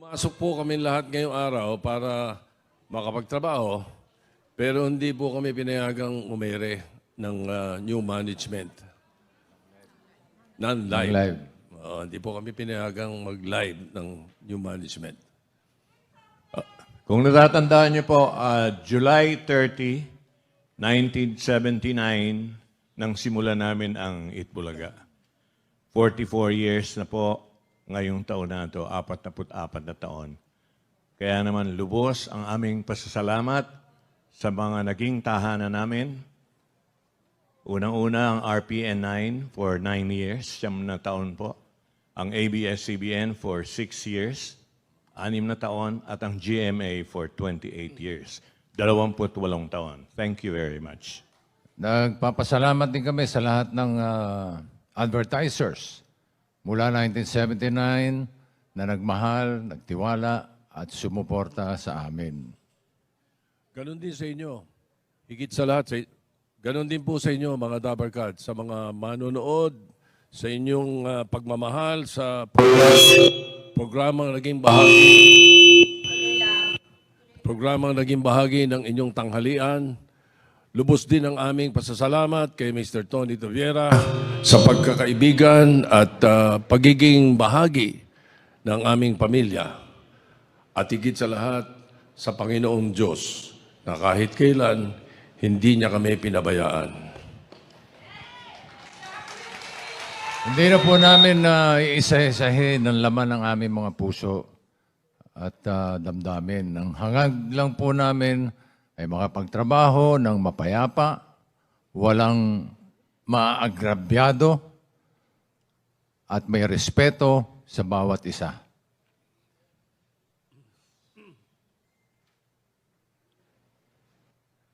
Pumasok po kami lahat ngayong araw para makapagtrabaho, pero hindi po kami pinayagang umere ng new management. Non-live. Non-live. Hindi po kami pinayagang mag-live ng new management. Kung natatandaan niyo po, July 30, 1979, nang simula namin ang Itbulaga. 44 years na po ngayong taon na ito, 44 na taon. Kaya naman lubos ang aming pasasalamat sa mga naging tahanan namin. Unang-una ang RPN 9 for 9 years, 9 na taon po. Ang ABS-CBN for 6 years, 6 na taon. At ang GMA for 28 years, 28 taon. Thank you very much. Nagpapasalamat din kami sa lahat ng advertisers mula 1979 na nagmahal, nagtiwala at sumuporta sa amin. Ganon din sa inyo. Higit sa lahat, ganon din po sa inyo mga Dabarkad, sa mga manonood, sa inyong pagmamahal sa programang naging bahagi ng inyong tanghalian. Lubos din ang aming pasasalamat kay Mr. Tony Toviera sa pagkakaibigan at pagiging bahagi ng aming pamilya. At higit sa lahat, sa Panginoong Diyos na kahit kailan, hindi niya kami pinabayaan. Hindi na po namin iisa-isahin ang laman ng aming mga puso at damdamin. Ang hangad lang po namin ay makapagtrabaho ng mapayapa, walang maagrabyado at may respeto sa bawat isa.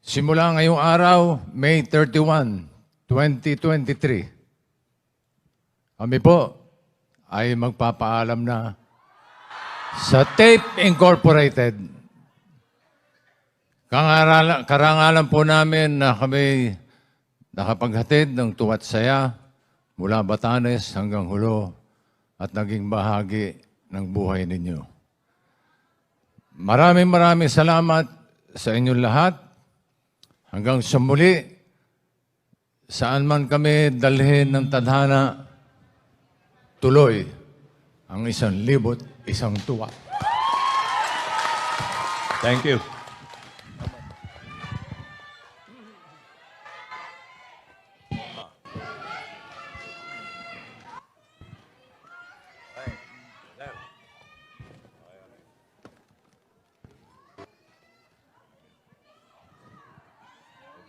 Simula ngayong araw, May 31, 2023, kami po ay magpapaalam na sa Tape Incorporated. Karangalan po namin na kami nakapaghatid ng tuwa't saya mula Batanes hanggang Hulo at naging bahagi ng buhay ninyo. Maraming salamat sa inyong lahat. Hanggang sa muli, saan man kami dalhin ng tadhana, tuloy ang 1,000 tuwa. Thank you.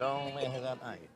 Don't make that eye.